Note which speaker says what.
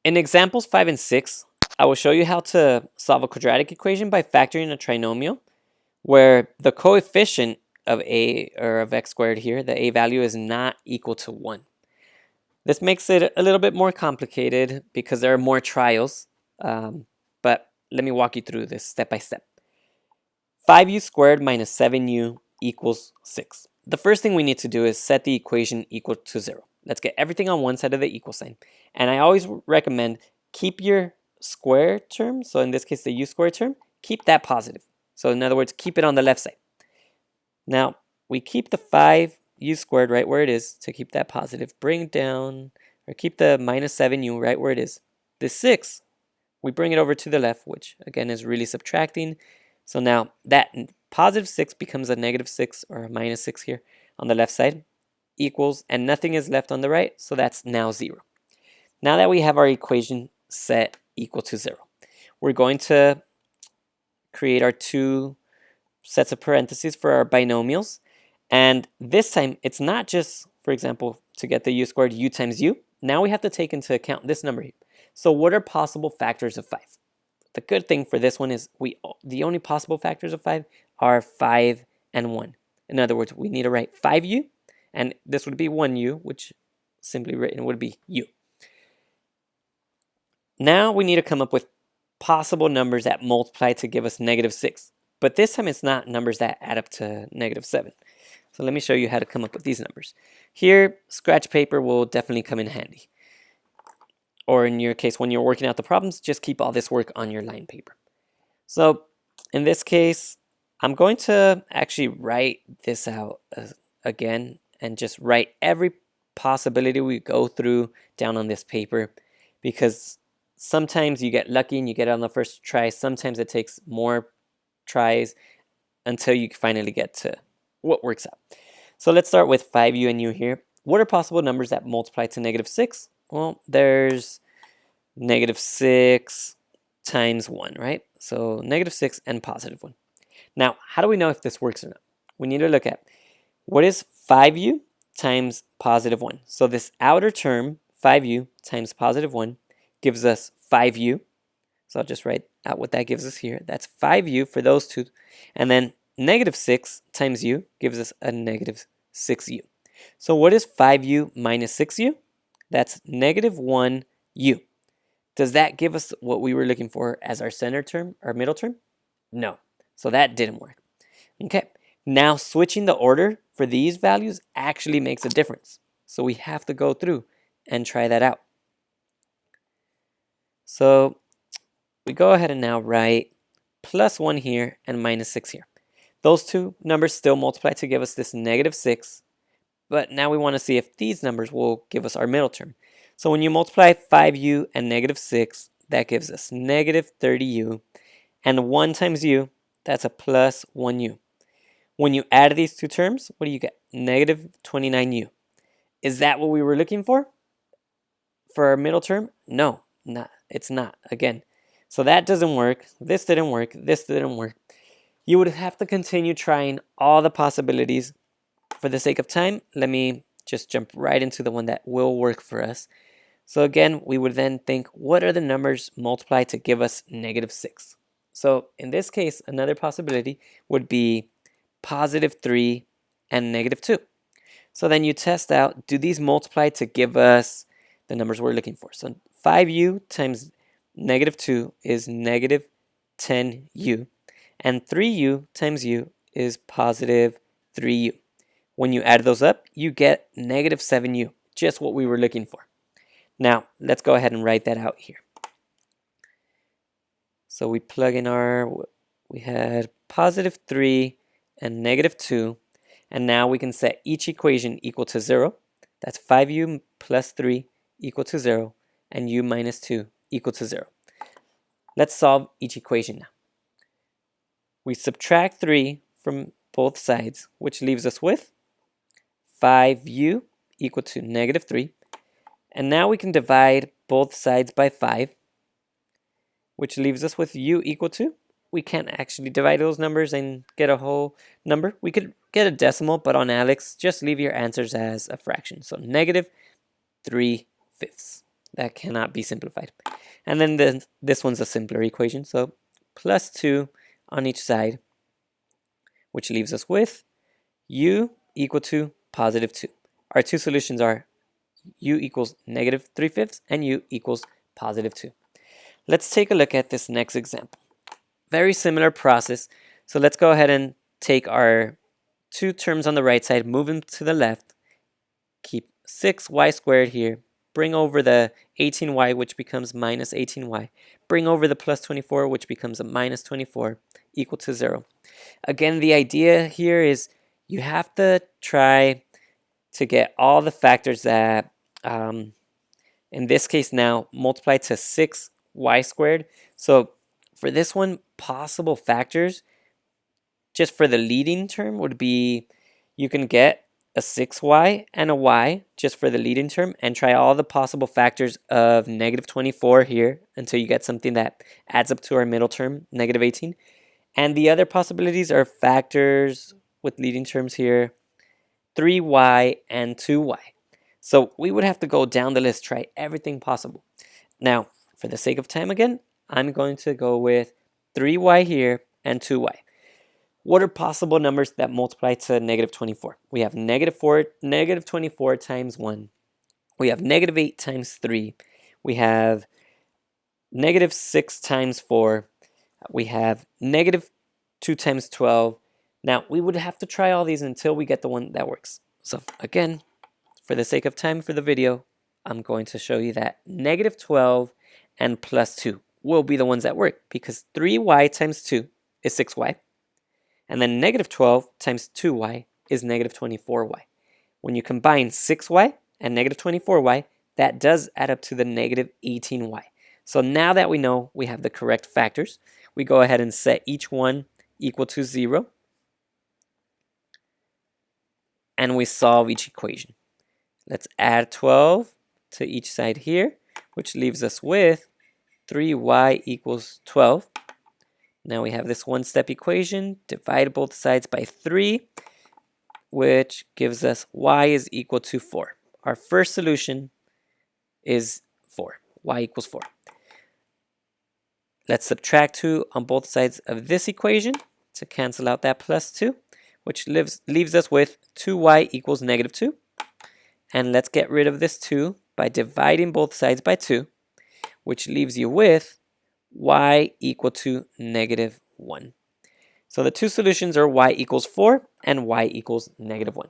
Speaker 1: In examples 5 and 6, I will show you how to solve a quadratic equation by factoring a trinomial where the coefficient of a or of x squared here, the a value, is not equal to 1. This makes it a little bit more complicated because there are more trials, but let me walk you through this step by step. 5u squared minus 7u equals 6. The first thing we need to do is set the equation equal to 0. Let's get everything on one side of the equal sign. And I always recommend keep your square term, so in this case the u squared term, keep that positive. So in other words, keep it on the left side. Now, we keep the 5u squared right where it is to keep that positive. Bring down, or keep the minus 7u right where it is. The 6, we bring it over to the left, which again is really subtracting. So now that positive 6 becomes a negative 6 or a minus 6 here on the left side equals, and nothing is left on the right, so that's now 0. Now that we have our equation set equal to 0, we're going to create our two sets of parentheses for our binomials. And this time, it's not just, for example, to get the u squared, u times u. Now we have to take into account this number here. So what are possible factors of 5? The good thing for this one is the only possible factors of 5 are 5 and 1. In other words, we need to write 5u, and this would be 1u, which simply written would be u. Now we need to come up with possible numbers that multiply to give us negative 6. But this time it's not numbers that add up to negative 7. So let me show you how to come up with these numbers. Here, scratch paper will definitely come in handy. Or in your case, when you're working out the problems, just keep all this work on your line paper. So in this case, I'm going to actually write this out again and just write every possibility we go through down on this paper, because sometimes you get lucky and you get it on the first try. Sometimes it takes more tries until you finally get to what works out. So let's start with 5u and u here. What are possible numbers that multiply to negative 6? Well, there's negative 6 times 1, right? So negative 6 and positive 1. Now, how do we know if this works or not? We need to look at what is 5u times positive 1. So this outer term, 5u times positive 1, gives us 5u. So I'll just write out what that gives us here. That's 5u for those two. And then negative 6 times u gives us a negative 6u. So what is 5u minus 6u? That's negative 1u. Does that give us what we were looking for as our center term, our middle term? No. So that didn't work. Okay. Now switching the order for these values actually makes a difference. So we have to go through and try that out. So we go ahead and now write plus 1 here and minus 6 here. Those two numbers still multiply to give us this negative 6. But now we want to see if these numbers will give us our middle term. So when you multiply 5u and negative 6, that gives us negative 30u. And 1 times u, that's a plus 1u. When you add these two terms, what do you get? Negative 29u. Is that what we were looking for our middle term? No, it's not. Again, so that doesn't work. This didn't work. This didn't work. You would have to continue trying all the possibilities. For the sake of time, let me just jump right into the one that will work for us. So again, we would then think, what are the numbers multiplied to give us negative 6? So in this case, another possibility would be positive 3 and negative 2. So then you test out, do these multiply to give us the numbers we're looking for? So 5u times negative 2 is negative 10u. And 3u times u is positive 3u. When you add those up, you get negative 7u, just what we were looking for. Now, let's go ahead and write that out here. So we plug in we had positive 3 and negative 2, and now we can set each equation equal to 0. That's 5u plus 3 equal to 0, and u minus 2 equal to 0. Let's solve each equation now. We subtract 3 from both sides, which leaves us with 5u equal to negative 3. And now we can divide both sides by 5, which leaves us with u equal to, we can't actually divide those numbers and get a whole number. We could get a decimal, but on Alex, just leave your answers as a fraction. So negative 3/5. that cannot be simplified. And then this one's a simpler equation, so plus 2 on each side, which leaves us with u equal to positive 2. Our two solutions are u equals negative 3/5 and u equals positive 2. Let's take a look at this next example. Very similar process. So let's go ahead and take our two terms on the right side, move them to the left, keep 6y squared here, bring over the 18y, which becomes minus 18y, bring over the plus 24, which becomes a minus 24, equal to 0. Again, the idea here is you have to try to get all the factors that, in this case now, multiply to 6y squared. So for this one, possible factors, just for the leading term, would be you can get a 6y and a y just for the leading term and try all the possible factors of negative 24 here until you get something that adds up to our middle term, negative 18. And the other possibilities are factors with leading terms here, 3y and 2y. So we would have to go down the list, try everything possible. Now, for the sake of time again, I'm going to go with 3y here and 2y. What are possible numbers that multiply to negative 24? We have negative 24 times 1. We have negative 8 times 3. We have negative 6 times 4. We have negative 2 times 12. Now, we would have to try all these until we get the one that works. So again, for the sake of time for the video, I'm going to show you that negative 12 and plus 2 will be the ones that work because 3y times 2 is 6y. And then negative 12 times 2y is negative 24y. When you combine 6y and negative 24y, that does add up to the negative 18y. So now that we know we have the correct factors, we go ahead and set each one equal to 0. And we solve each equation. Let's add 12 to each side here, which leaves us with 3y equals 12. Now we have this one-step equation, divide both sides by 3, which gives us y is equal to 4. Our first solution is 4. Y equals 4. Let's subtract 2 on both sides of this equation to cancel out that plus 2, which leaves us with 2y equals negative 2. And let's get rid of this 2 by dividing both sides by 2, which leaves you with y equal to negative 1. So the two solutions are y equals 4 and y equals negative 1.